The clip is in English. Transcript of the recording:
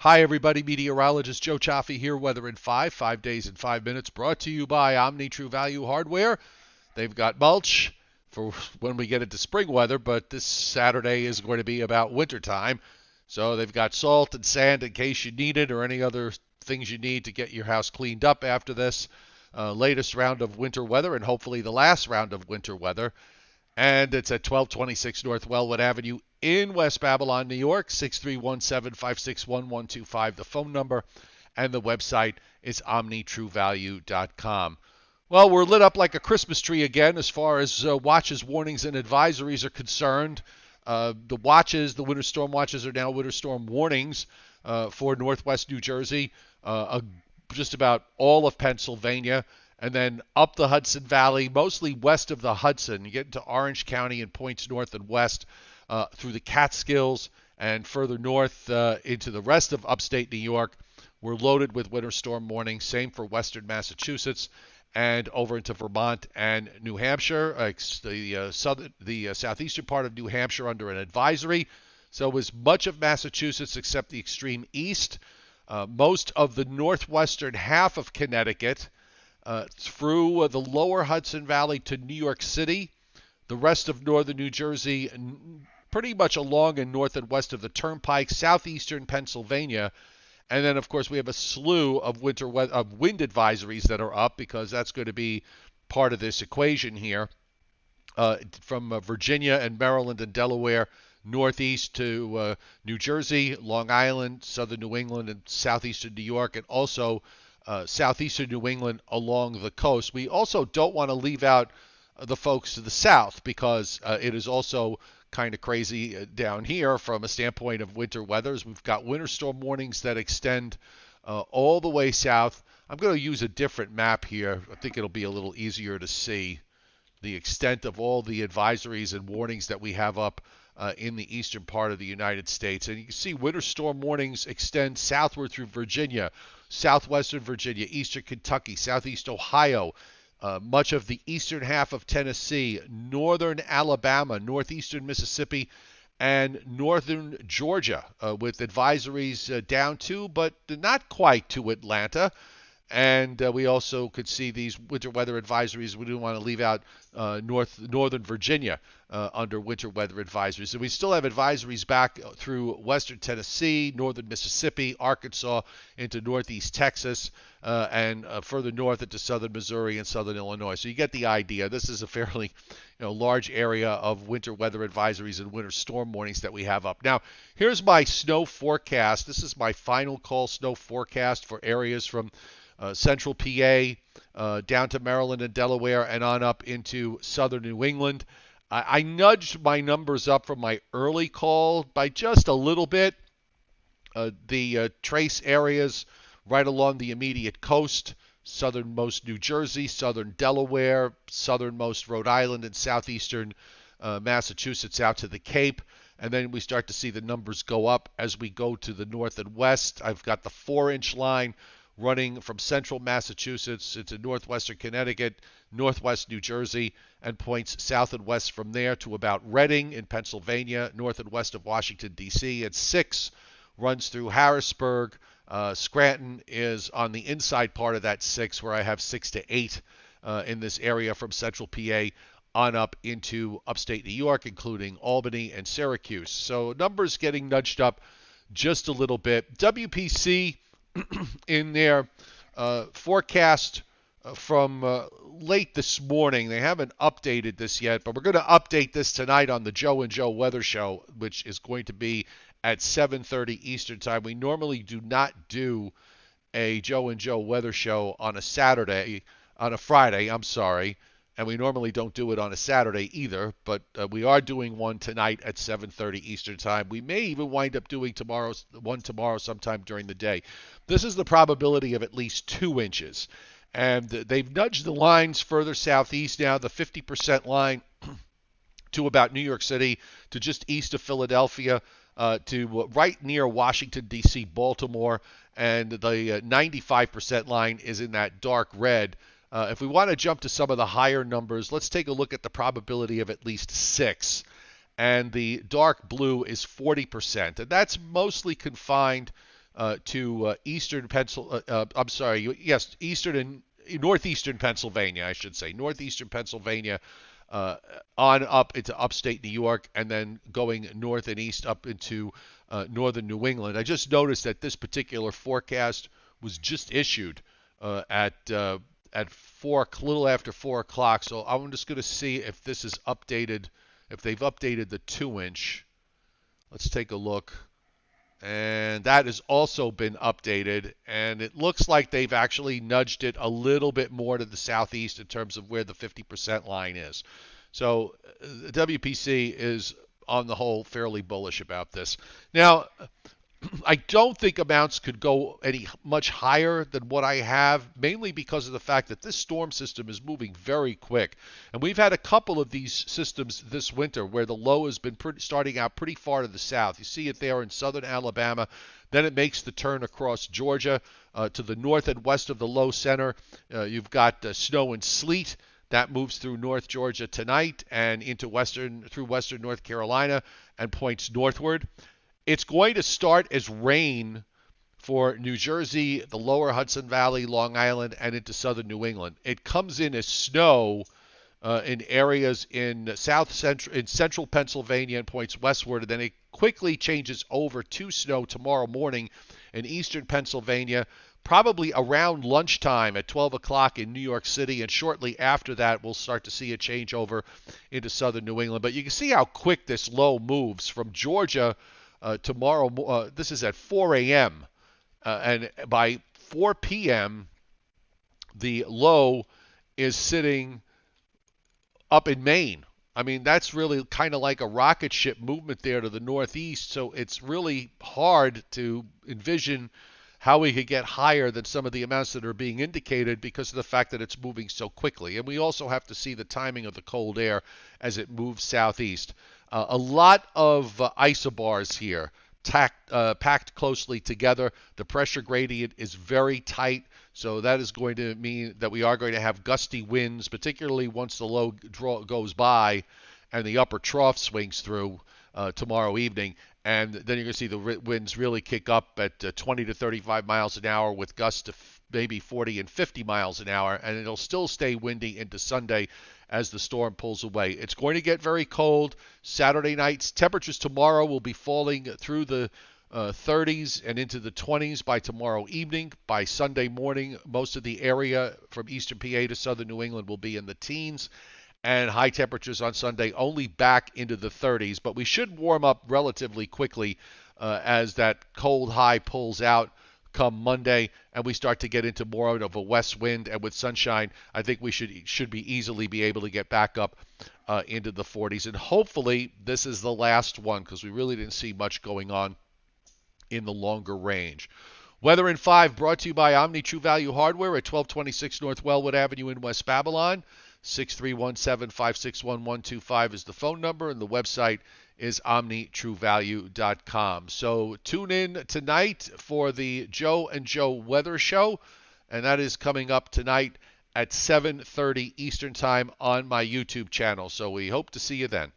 Hi, everybody. Meteorologist Joe Cioffi here. Weather in 5 days in 5 minutes. Brought to you by Omni True Value Hardware. They've got mulch for when we get into spring weather, but this Saturday is going to be about wintertime. So they've got salt and sand in case you need it or any other things you need to get your house cleaned up after this latest round of winter weather and hopefully the last round of winter weather. And it's at 1226 North Wellwood Avenue in West Babylon, New York, 631-756-1125, the phone number, and the website is omnitruevalue.com. Well, we're lit up like a Christmas tree again as far as watches, warnings, and advisories are concerned. The winter storm watches are now winter storm warnings for northwest New Jersey, just about all of Pennsylvania, and then up the Hudson Valley, mostly west of the Hudson. You get into Orange County and points north and west through the Catskills and further north into the rest of upstate New York. We're loaded with winter storm warnings. Same for western Massachusetts and over into Vermont and New Hampshire. The southeastern part of New Hampshire under an advisory. So is much of Massachusetts except the extreme east. Most of the northwestern half of Connecticut through the lower Hudson Valley to New York City. The rest of northern New Jersey, pretty much along and north and west of the Turnpike, southeastern Pennsylvania. And then, of course, we have a slew of wind advisories that are up because that's going to be part of this equation here. From Virginia and Maryland and Delaware, northeast to New Jersey, Long Island, southern New England, and southeastern New York, and also southeastern New England along the coast. We also don't want to leave out the folks to the south because it is also kind of crazy down here from a standpoint of winter weathers. We've got winter storm warnings that extend all the way south. I'm going to use a different map here. I think it'll be a little easier to see the extent of all the advisories and warnings that we have up in the eastern part of the United States. And you can see winter storm warnings extend southward through Virginia, southwestern Virginia, eastern Kentucky, southeast Ohio, much of the eastern half of Tennessee, northern Alabama, northeastern Mississippi, and northern Georgia, with advisories down to, but not quite to Atlanta. And we also could see these winter weather advisories. We didn't want to leave out northern Virginia under winter weather advisories. So we still have advisories back through western Tennessee, northern Mississippi, Arkansas, into northeast Texas, and further north into southern Missouri and southern Illinois. So you get the idea. This is a fairly large area of winter weather advisories and winter storm warnings that we have up. Now, here's my snow forecast. This is my final call snow forecast for areas from central PA down to Maryland and Delaware and on up into southern New England. I nudged my numbers up from my early call by just a little bit. The trace areas right along the immediate coast, southernmost New Jersey, southern Delaware, southernmost Rhode Island, and southeastern Massachusetts out to the Cape. And then we start to see the numbers go up as we go to the north and west. I've got the 4-inch line running from central Massachusetts into northwestern Connecticut, northwest New Jersey, and points south and west from there to about Reading in Pennsylvania, north and west of Washington, D.C. And 6 runs through Harrisburg. Scranton is on the inside part of that 6, where I have 6 to 8 in this area from central PA on up into upstate New York, including Albany and Syracuse. So numbers getting nudged up just a little bit. WPC in their forecast from late this morning. They haven't updated this yet, but we're going to update this tonight on the Joe and Joe Weather Show, which is going to be at 7:30 Eastern Time. We normally do not do a Joe and Joe Weather Show on a Friday, and we normally don't do it on a Saturday either, but we are doing one tonight at 7:30 Eastern Time. We may even wind up doing one tomorrow sometime during the day. This is the probability of at least 2 inches. And they've nudged the lines further southeast now, the 50% line to about New York City, to just east of Philadelphia, to right near Washington, D.C., Baltimore, and the 95% line is in that dark red. If we want to jump to some of the higher numbers, let's take a look at the probability of at least 6. And the dark blue is 40%. And that's mostly confined to eastern I'm sorry, yes, eastern and northeastern Pennsylvania, I should say, northeastern Pennsylvania, uh, on up into upstate New York, and then going north and east up into northern New England. I just noticed that this particular forecast was just issued at a little after 4 o'clock. So I'm just going to see if this is updated, if they've updated the 2 inch. Let's take a look. And that has also been updated, and it looks like they've actually nudged it a little bit more to the southeast in terms of where the 50% line is. So WPC is, on the whole, fairly bullish about this. Now, I don't think amounts could go any much higher than what I have, mainly because of the fact that this storm system is moving very quick. And we've had a couple of these systems this winter where the low has been starting out pretty far to the south. You see it there in southern Alabama. Then it makes the turn across Georgia to the north and west of the low center. You've got snow and sleet. That moves through North Georgia tonight and into through western North Carolina and points northward. It's going to start as rain for New Jersey, the lower Hudson Valley, Long Island, and into southern New England. It comes in as snow in areas in central Pennsylvania and points westward, and then it quickly changes over to snow tomorrow morning in eastern Pennsylvania, probably around lunchtime at 12 o'clock in New York City, and shortly after that we'll start to see a change over into southern New England. But you can see how quick this low moves from Georgia tomorrow. This is at 4 a.m. And by 4 p.m., the low is sitting up in Maine. I mean, that's really kind of like a rocket ship movement there to the northeast. So it's really hard to envision how we could get higher than some of the amounts that are being indicated because of the fact that it's moving so quickly. And we also have to see the timing of the cold air as it moves southeast. A lot of isobars here, packed closely together. The pressure gradient is very tight, so that is going to mean that we are going to have gusty winds, particularly once the low goes by and the upper trough swings through tomorrow evening. And then you're going to see the winds really kick up at 20 to 35 miles an hour with gusts to maybe 40 and 50 miles an hour, and it'll still stay windy into Sunday as the storm pulls away. It's going to get very cold Saturday nights. Temperatures tomorrow will be falling through the 30s and into the 20s by tomorrow evening. By Sunday morning, most of the area from eastern PA to southern New England will be in the teens, and high temperatures on Sunday only back into the 30s. But we should warm up relatively quickly as that cold high pulls out come Monday, and we start to get into more of a west wind, and with sunshine, I think we should be easily be able to get back up into the 40s. And hopefully this is the last one, because we really didn't see much going on in the longer range. Weather in 5 brought to you by Omni True Value Hardware at 1226 North Wellwood Avenue in West Babylon. 631-756-1125 is the phone number, and the website is omnitruevalue.com. So tune in tonight for the Joe and Joe Weather Show, and that is coming up tonight at 7:30 Eastern Time on my YouTube channel. So we hope to see you then.